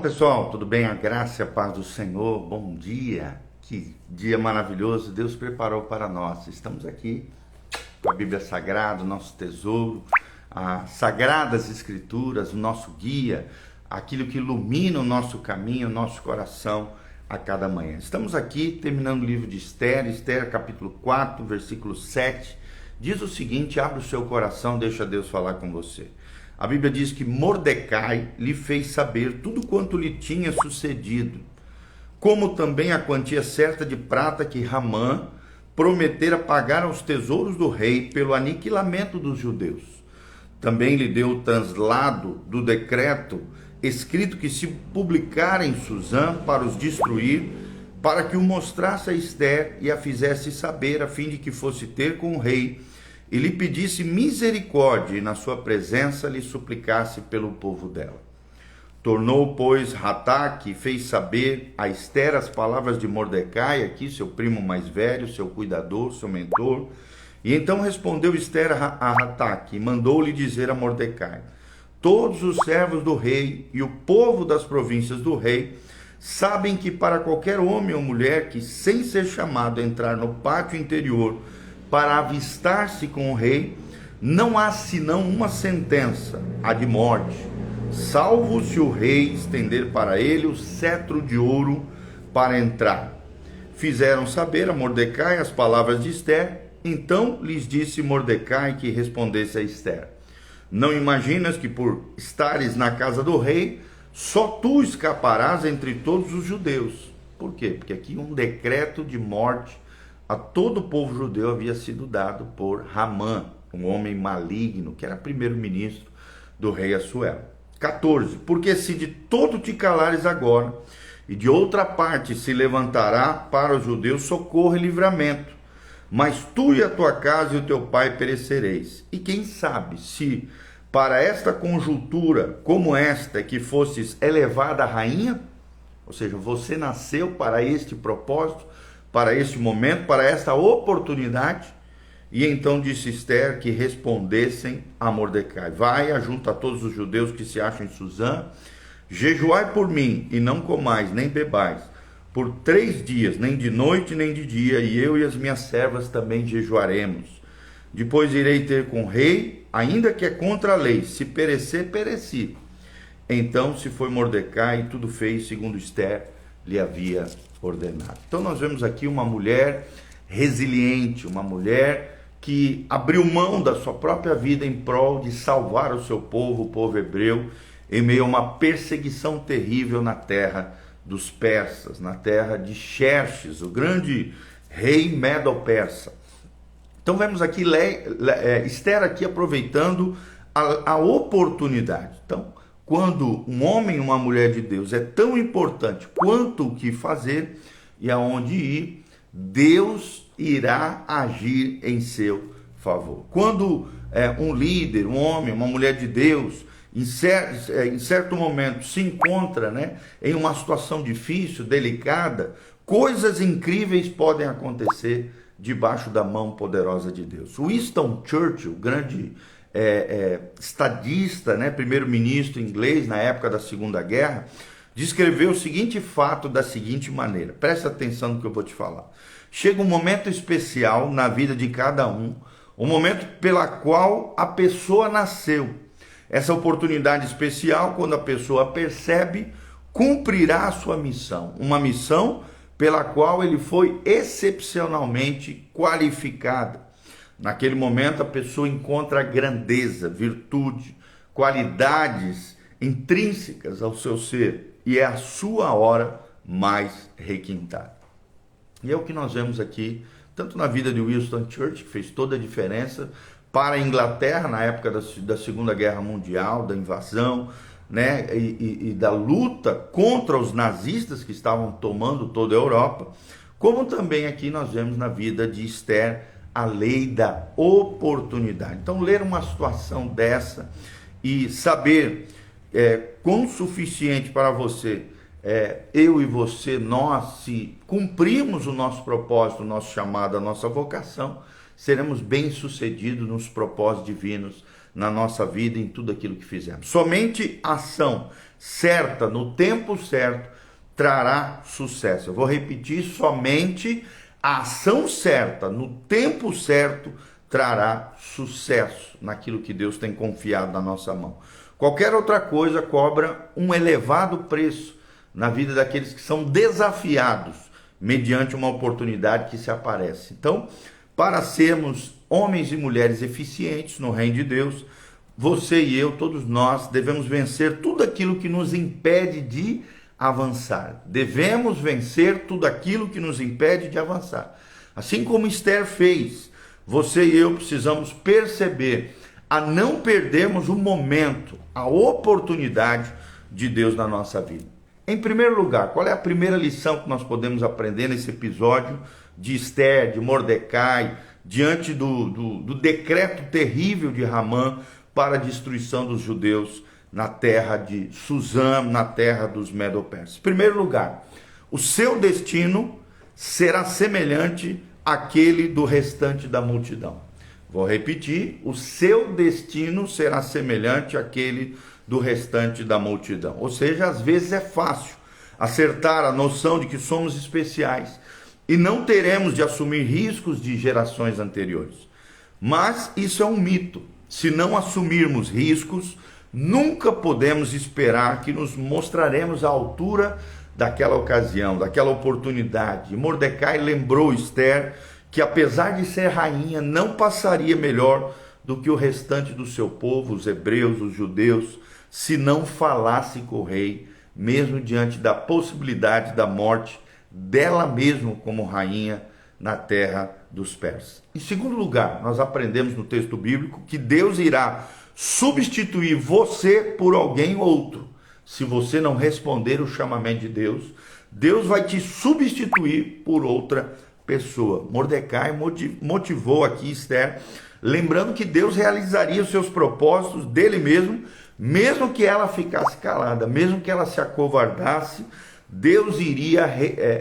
Pessoal, tudo bem? A graça e a paz do Senhor, bom dia, que dia maravilhoso Deus preparou para nós. Estamos aqui com a Bíblia Sagrada, o nosso tesouro, as Sagradas Escrituras, o nosso guia, aquilo que ilumina o nosso caminho, o nosso coração a cada manhã. Estamos aqui terminando o livro de Esther, Esther capítulo 4, versículo 7, diz o seguinte: abre o seu coração, deixa Deus falar com você. A Bíblia diz que Mordecai lhe fez saber tudo quanto lhe tinha sucedido, como também a quantia certa de prata que Ramã prometera pagar aos tesouros do rei pelo aniquilamento dos judeus. Também lhe deu o translado do decreto escrito que se publicara em Susã para os destruir, para que o mostrasse a Esther e a fizesse saber, a fim de que fosse ter com o rei e lhe pedisse misericórdia, e na sua presença lhe suplicasse pelo povo dela. Tornou, pois, Hataque e fez saber a Esther as palavras de Mordecai, aqui seu primo mais velho, seu cuidador, seu mentor. E então respondeu Esther a Hataque e mandou-lhe dizer a Mordecai: todos os servos do rei e o povo das províncias do rei sabem que para qualquer homem ou mulher que, sem ser chamado, entrar no pátio interior para avistar-se com o rei, não há senão uma sentença, a de morte, salvo se o rei estender para ele o cetro de ouro para entrar. Fizeram saber a Mordecai as palavras de Esther. Então lhes disse Mordecai que respondesse a Esther: não imaginas que por estares na casa do rei, só tu escaparás entre todos os judeus. Por quê? Porque aqui um decreto de morte a todo o povo judeu havia sido dado por Ramã, um homem maligno, que era primeiro-ministro do rei Assuero. 14. Porque se de todo te calares agora, e de outra parte se levantará para os judeus socorro e livramento, mas tu e a tua casa e o teu pai perecereis. E quem sabe se para esta conjuntura como esta que fostes elevada a rainha, ou seja, você nasceu para este propósito, para este momento, para esta oportunidade. E então disse Esther que respondessem a Mordecai: vai, ajunta todos os judeus que se acham em Susã, jejuai por mim, e não comais nem bebais, por 3 dias, nem de noite nem de dia, e eu e as minhas servas também jejuaremos. Depois irei ter com o rei, ainda que é contra a lei, se perecer, pereci. Então se foi Mordecai e tudo fez segundo Esther lhe havia ordenado. Então nós vemos aqui uma mulher resiliente, uma mulher que abriu mão da sua própria vida em prol de salvar o seu povo, o povo hebreu, em meio a uma perseguição terrível na terra dos persas, na terra de Xerxes, o grande rei medo-persa. Então vemos aqui Esther aqui aproveitando a oportunidade. Então, quando um homem e uma mulher de Deus é tão importante quanto o que fazer e aonde ir, Deus irá agir em seu favor. Quando um líder, um homem, uma mulher de Deus, em certo momento se encontra, em uma situação difícil, delicada, coisas incríveis podem acontecer debaixo da mão poderosa de Deus. Winston Churchill, grande estadista, primeiro-ministro inglês na época da Segunda Guerra, descreveu o seguinte fato da seguinte maneira: presta atenção no que eu vou te falar. Chega um momento especial na vida de cada um momento pela qual a pessoa nasceu. Essa oportunidade especial, quando a pessoa percebe, cumprirá a sua missão, uma missão pela qual ele foi excepcionalmente qualificado. Naquele momento a pessoa encontra grandeza, virtude, qualidades intrínsecas ao seu ser, e é a sua hora mais requintada. E é o que nós vemos aqui, tanto na vida de Winston Churchill, que fez toda a diferença para a Inglaterra na época da Segunda Guerra Mundial, da invasão, e da luta contra os nazistas que estavam tomando toda a Europa, como também aqui nós vemos na vida de Esther a lei da oportunidade. Então, ler uma situação dessa e saber quão suficiente para você, eu e você, nós, se cumprirmos o nosso propósito, o nosso chamado, a nossa vocação, seremos bem-sucedidos nos propósitos divinos na nossa vida, em tudo aquilo que fizermos. Somente ação certa, no tempo certo, trará sucesso. Eu vou repetir, somente a ação certa, no tempo certo, trará sucesso naquilo que Deus tem confiado na nossa mão. Qualquer outra coisa cobra um elevado preço na vida daqueles que são desafiados mediante uma oportunidade que se aparece. Então, para sermos homens e mulheres eficientes no reino de Deus, você e eu, todos nós, devemos vencer tudo aquilo que nos impede de avançar. Devemos vencer tudo aquilo que nos impede de avançar. Assim como Esther fez, você e eu precisamos perceber a não perdermos o momento, a oportunidade de Deus na nossa vida. Em primeiro lugar, qual é a primeira lição que nós podemos aprender nesse episódio de Esther, de Mordecai, diante do decreto terrível de Ramã para a destruição dos judeus na terra de Susã, na terra dos Medo-Persas? Em primeiro lugar, o seu destino será semelhante àquele do restante da multidão. Vou repetir, o seu destino será semelhante àquele do restante da multidão. Ou seja, às vezes é fácil acertar a noção de que somos especiais e não teremos de assumir riscos de gerações anteriores. Mas isso é um mito. Se não assumirmos riscos, nunca podemos esperar que nos mostraremos à altura daquela ocasião, daquela oportunidade. E Mordecai lembrou Esther que, apesar de ser rainha, não passaria melhor do que o restante do seu povo, os hebreus, os judeus, se não falasse com o rei, mesmo diante da possibilidade da morte dela mesma como rainha na terra dos persas. Em segundo lugar, nós aprendemos no texto bíblico que Deus irá substituir você por alguém outro. Se você não responder o chamamento de Deus, Deus vai te substituir por outra pessoa. Mordecai motivou aqui Esther, lembrando que Deus realizaria os seus propósitos dele mesmo que ela ficasse calada, mesmo que ela se acovardasse, Deus iria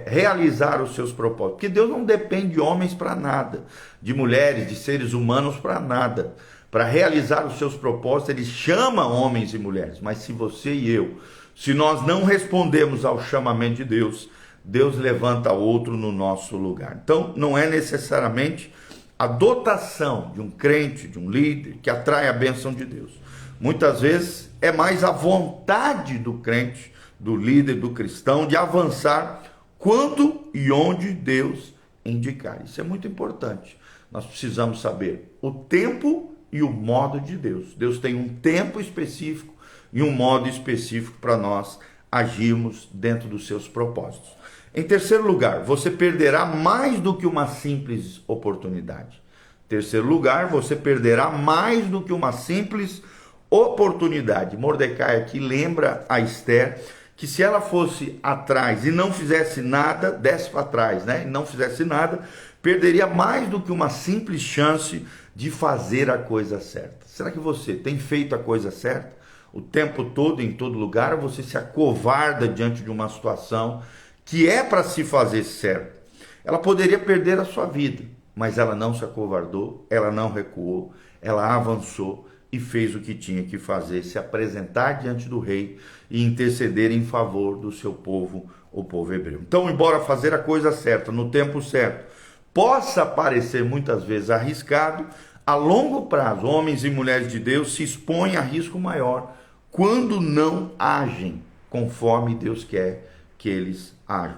realizar os seus propósitos. Porque Deus não depende de homens para nada, de mulheres, de seres humanos para nada. Para realizar os seus propósitos, Ele chama homens e mulheres. Mas se você e eu, se nós não respondemos ao chamamento de Deus, Deus levanta outro no nosso lugar. Então, não é necessariamente a dotação de um crente, de um líder, que atrai a bênção de Deus. Muitas vezes é mais a vontade do crente, do líder, do cristão, de avançar quando e onde Deus indicar. Isso é muito importante. Nós precisamos saber o tempo e o modo de Deus. Deus tem um tempo específico e um modo específico para nós agirmos dentro dos seus propósitos. Em terceiro lugar, você perderá mais do que uma simples oportunidade. Em terceiro lugar, você perderá mais do que uma simples oportunidade. Mordecai aqui lembra a Esther que se ela fosse atrás e não fizesse nada, desse para trás, e não fizesse nada, perderia mais do que uma simples chance de fazer a coisa certa. Será que você tem feito a coisa certa o tempo todo, em todo lugar, ou você se acovarda diante de uma situação que é para se fazer certo? Ela poderia perder a sua vida, mas ela não se acovardou, ela não recuou, ela avançou e fez o que tinha que fazer, se apresentar diante do rei e interceder em favor do seu povo, o povo hebreu. Então, embora fazer a coisa certa no tempo certo possa parecer muitas vezes arriscado, a longo prazo, homens e mulheres de Deus se expõem a risco maior quando não agem conforme Deus quer que eles ajam.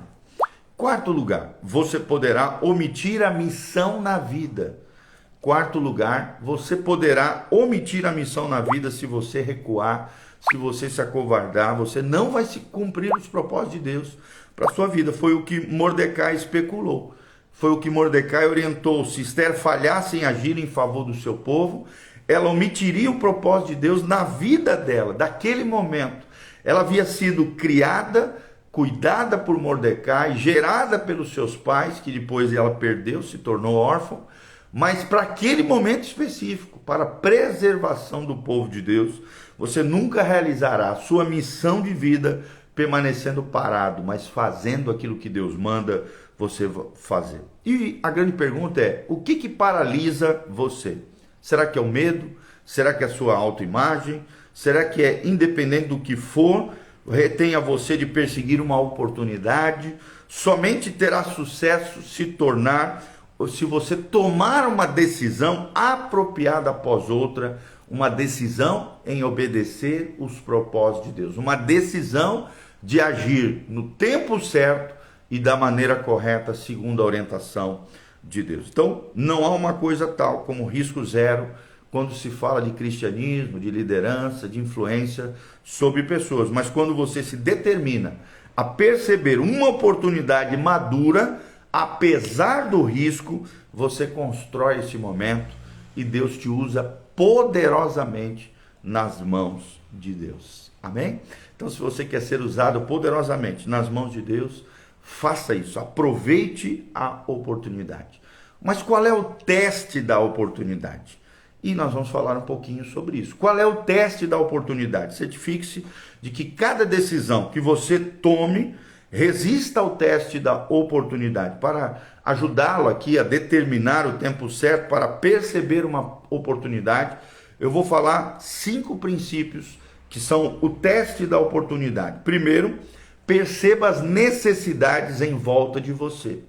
Quarto lugar, você poderá omitir a missão na vida. Quarto lugar, você poderá omitir a missão na vida se você recuar, se você se acovardar, você não vai se cumprir os propósitos de Deus para a sua vida. Foi o que Mordecai especulou, foi o que Mordecai orientou. Se Esther falhasse em agir em favor do seu povo, ela omitiria o propósito de Deus na vida dela, daquele momento. Ela havia sido criada, cuidada por Mordecai, gerada pelos seus pais, que depois ela perdeu, se tornou órfã, mas para aquele momento específico, para a preservação do povo de Deus. Você nunca realizará a sua missão de vida permanecendo parado, mas fazendo aquilo que Deus manda você fazer. E a grande pergunta é, o que paralisa você? Será que é o medo? Será que é a sua autoimagem? Será que é, independente do que for, retém a você de perseguir uma oportunidade? Somente terá sucesso se tornar, ou se você tomar uma decisão apropriada após outra, uma decisão em obedecer os propósitos de Deus, uma decisão de agir no tempo certo e da maneira correta, segundo a orientação de Deus. Então, não há uma coisa tal como risco zero quando se fala de cristianismo, de liderança, de influência sobre pessoas. Mas quando você se determina a perceber uma oportunidade madura, apesar do risco, você constrói esse momento e Deus te usa poderosamente nas mãos de Deus. Amém? Então, se você quer ser usado poderosamente nas mãos de Deus, faça isso, aproveite a oportunidade. Mas qual é o teste da oportunidade? E nós vamos falar um pouquinho sobre isso. Qual é o teste da oportunidade? Certifique-se de que cada decisão que você tome resista ao teste da oportunidade. Para ajudá-lo aqui a determinar o tempo certo para perceber uma oportunidade, eu vou falar 5 princípios que são o teste da oportunidade. Primeiro, perceba as necessidades em volta de você.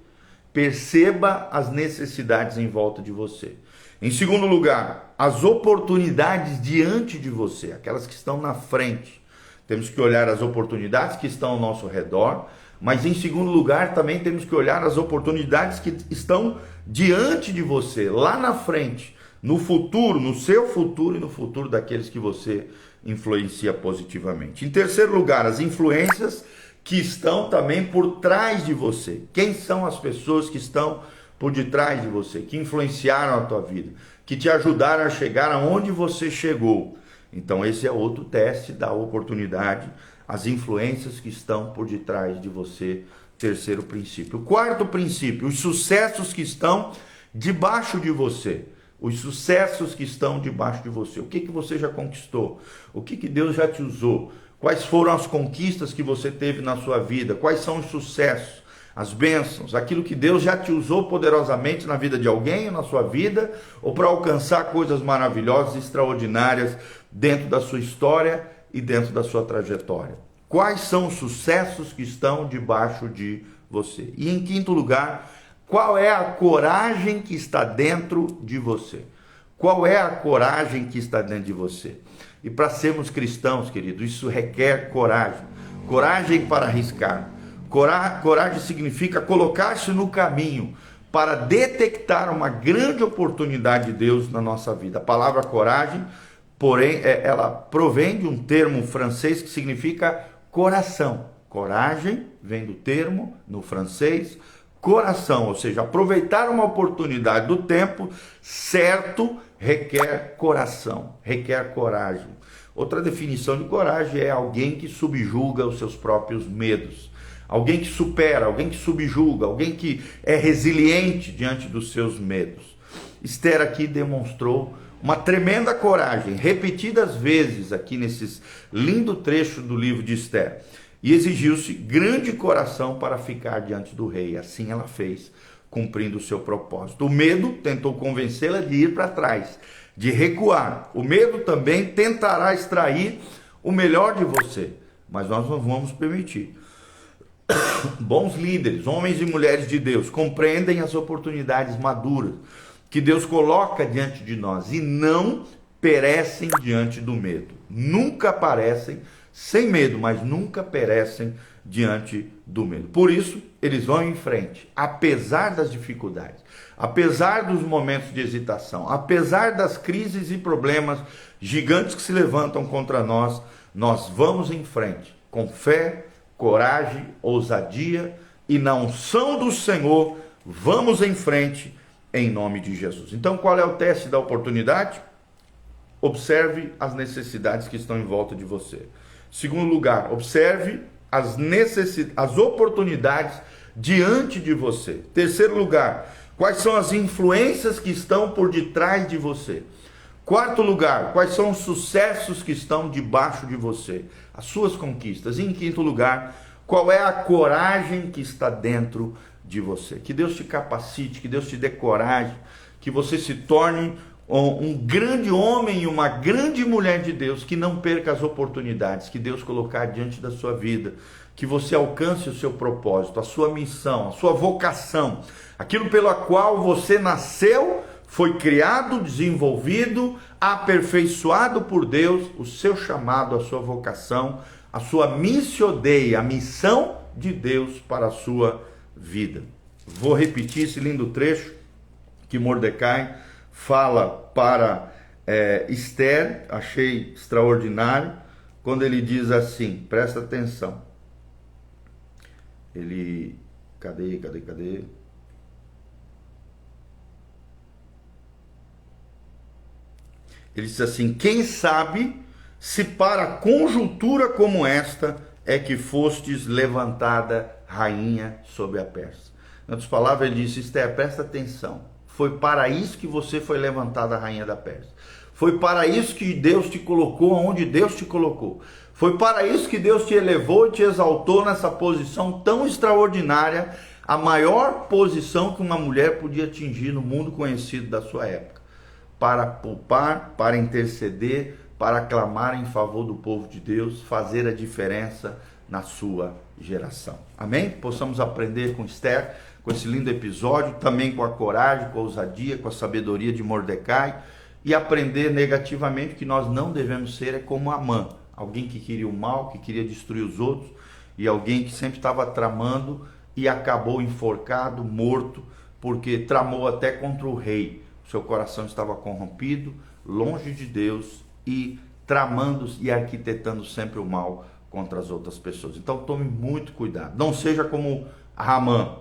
Perceba as necessidades em volta de você. Em segundo lugar, as oportunidades diante de você, aquelas que estão na frente. Temos que olhar as oportunidades que estão ao nosso redor, mas em segundo lugar também temos que olhar as oportunidades que estão diante de você, lá na frente, no futuro, no seu futuro e no futuro daqueles que você influencia positivamente. Em terceiro lugar, as influências que estão também por trás de você. Quem são as pessoas que estão por detrás de você, que influenciaram a tua vida, que te ajudaram a chegar aonde você chegou? Então esse é outro teste da oportunidade, as influências que estão por detrás de você. Terceiro princípio. O quarto princípio, os sucessos que estão debaixo de você. Os sucessos que estão debaixo de você. O que você já conquistou? O que Deus já te usou? Quais foram as conquistas que você teve na sua vida? Quais são os sucessos, as bênçãos, aquilo que Deus já te usou poderosamente na vida de alguém, na sua vida, ou para alcançar coisas maravilhosas, extraordinárias dentro da sua história e dentro da sua trajetória? Quais são os sucessos que estão debaixo de você? E em quinto lugar, qual é a coragem que está dentro de você? Qual é a coragem que está dentro de você? E para sermos cristãos, querido, isso requer coragem. Coragem para arriscar. Coragem significa colocar-se no caminho para detectar uma grande oportunidade de Deus na nossa vida. A palavra coragem, porém, ela provém de um termo francês que significa coração. Coragem vem do termo, no francês, coração, ou seja, aproveitar uma oportunidade do tempo certo requer coração, requer coragem. Outra definição de coragem é alguém que subjuga os seus próprios medos, alguém que supera, alguém que subjuga, alguém que é resiliente diante dos seus medos. Esther aqui demonstrou uma tremenda coragem, repetidas vezes aqui nesses lindo trecho do livro de Esther. E exigiu-se grande coração para ficar diante do rei. Assim ela fez, cumprindo o seu propósito. O medo tentou convencê-la de ir para trás, de recuar. O medo também tentará extrair o melhor de você, mas nós não vamos permitir. Bons líderes, homens e mulheres de Deus, compreendem as oportunidades maduras que Deus coloca diante de nós e não perecem diante do medo. Nunca parecem sem medo, mas nunca perecem diante do medo. Por isso, eles vão em frente, apesar das dificuldades, apesar dos momentos de hesitação, apesar das crises e problemas gigantes que se levantam contra nós, nós vamos em frente, com fé, coragem, ousadia e na unção do Senhor, vamos em frente em nome de Jesus. Então, qual é o teste da oportunidade? Observe as necessidades que estão em volta de você. Segundo lugar, observe as oportunidades diante de você. Terceiro lugar, quais são as influências que estão por detrás de você. Quarto lugar, quais são os sucessos que estão debaixo de você, as suas conquistas. E em quinto lugar, qual é a coragem que está dentro de você. Que Deus te capacite, que Deus te dê coragem, que você se torne um grande homem e uma grande mulher de Deus, que não perca as oportunidades que Deus colocar diante da sua vida, que você alcance o seu propósito, a sua missão, a sua vocação, aquilo pelo qual você nasceu, foi criado, desenvolvido, aperfeiçoado por Deus, o seu chamado, a sua vocação, a sua missio Dei, a missão de Deus para a sua vida. Vou repetir esse lindo trecho que Mordecai fala para Esther, achei extraordinário, quando ele diz assim, presta atenção. Ele, cadê? Ele diz assim, quem sabe se para conjuntura como esta é que fostes levantada rainha sobre a Pérsia. Em outras palavras, ele disse, Esther, presta atenção, foi para isso que você foi levantada rainha da Pérsia. Foi para isso que Deus te colocou onde Deus te colocou. Foi para isso que Deus te elevou e te exaltou nessa posição tão extraordinária, a maior posição que uma mulher podia atingir no mundo conhecido da sua época. Para poupar, para interceder, para clamar em favor do povo de Deus, fazer a diferença na sua geração. Amém? Possamos aprender com Esther, com esse lindo episódio, também com a coragem, com a ousadia, com a sabedoria de Mordecai, e aprender negativamente que nós não devemos ser como Amã, alguém que queria o mal, que queria destruir os outros, e alguém que sempre estava tramando e acabou enforcado, morto, porque tramou até contra o rei. Seu coração estava corrompido, longe de Deus e tramando e arquitetando sempre o mal contra as outras pessoas. Então tome muito cuidado. Não seja como Amã.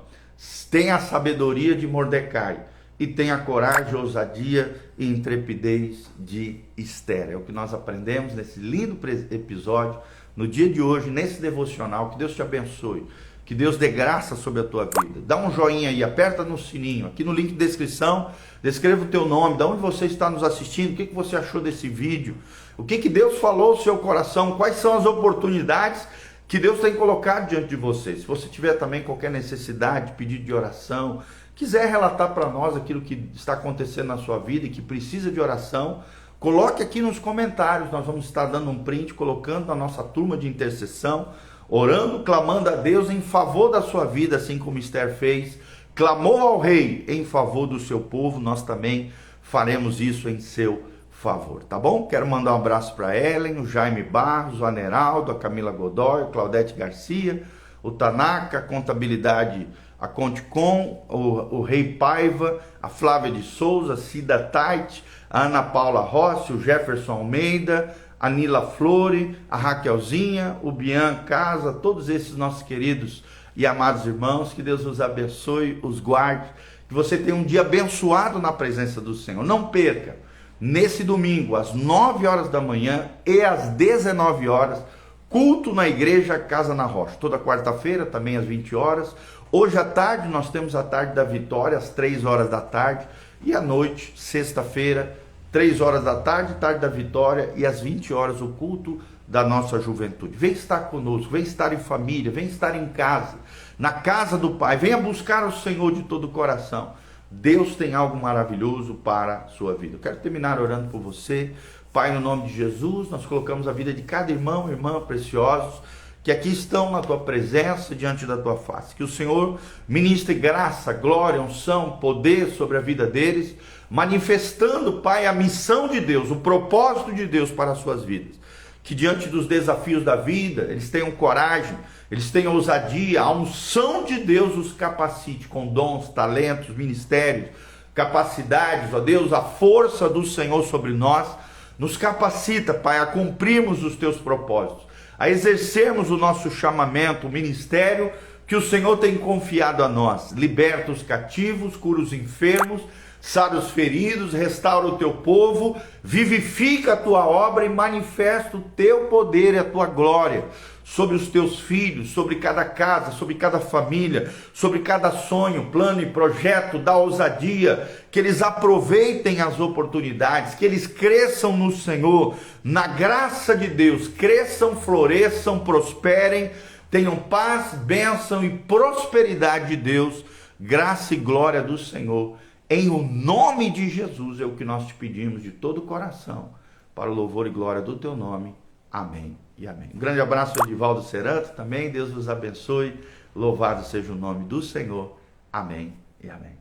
Tenha a sabedoria de Mordecai e tenha a coragem, ousadia e intrepidez de Esther. É o que nós aprendemos nesse lindo episódio, no dia de hoje, nesse devocional. Que Deus te abençoe. Que Deus dê graça sobre a tua vida. Dá um joinha aí, aperta no sininho. Aqui no link de descrição, descreva o teu nome, de onde você está nos assistindo, o que você achou desse vídeo, o que Deus falou ao seu coração, quais são as oportunidades que Deus tem colocado diante de você. Se você tiver também qualquer necessidade, pedido de oração, quiser relatar para nós aquilo que está acontecendo na sua vida e que precisa de oração, coloque aqui nos comentários. Nós vamos estar dando um print, colocando na nossa turma de intercessão, orando, clamando a Deus em favor da sua vida, assim como Esther fez, clamou ao rei em favor do seu povo. Nós também faremos isso em seu favor, tá bom? Quero mandar um abraço para Ellen, o Jaime Barros, o Aneraldo, a Camila Godoy, o Claudete Garcia, o Tanaka, a Contabilidade, a Conticom, o Rei Paiva, a Flávia de Souza, a Cida Tait, a Ana Paula Rossi, o Jefferson Almeida, a Nila Flore, a Raquelzinha, o Bian Casa, todos esses nossos queridos e amados irmãos, que Deus os abençoe, os guarde, que você tenha um dia abençoado na presença do Senhor. Não perca, nesse domingo, às 9 horas da manhã e às 19 horas, culto na igreja Casa na Rocha. Toda quarta-feira, também às 20 horas. Hoje à tarde, nós temos a Tarde da Vitória, às 3 horas da tarde. E à noite, sexta-feira, 3 horas da tarde, Tarde da Vitória, e às 20 horas o culto da nossa juventude. Vem estar conosco, vem estar em família, vem estar em casa, na casa do Pai. Venha buscar o Senhor de todo o coração. Deus tem algo maravilhoso para a sua vida. Eu quero terminar orando por você. Pai, no nome de Jesus, nós colocamos a vida de cada irmão e irmã preciosos que aqui estão na tua presença, diante da tua face. Que o Senhor ministre graça, glória, unção, poder sobre a vida deles, manifestando, Pai, a missão de Deus, o propósito de Deus para as suas vidas. Que diante dos desafios da vida, eles tenham coragem, eles tenham ousadia, a unção de Deus os capacite com dons, talentos, ministérios, capacidades, ó Deus, a força do Senhor sobre nós, nos capacita, Pai, a cumprirmos os teus propósitos, a exercermos o nosso chamamento, o ministério que o Senhor tem confiado a nós. Liberta os cativos, cura os enfermos, sara os feridos, restaura o teu povo, vivifica a tua obra e manifesta o teu poder e a tua glória sobre os teus filhos, sobre cada casa, sobre cada família, sobre cada sonho, plano e projeto. Dá ousadia, que eles aproveitem as oportunidades, que eles cresçam no Senhor, na graça de Deus, cresçam, floresçam, prosperem, tenham paz, bênção e prosperidade de Deus, graça e glória do Senhor, Em o nome de Jesus é o que nós te pedimos de todo o coração, para o louvor e glória do teu nome. Amém e amém. Um grande abraço, Edivaldo Seranto, também. Deus vos abençoe. Louvado seja o nome do Senhor. Amém e amém.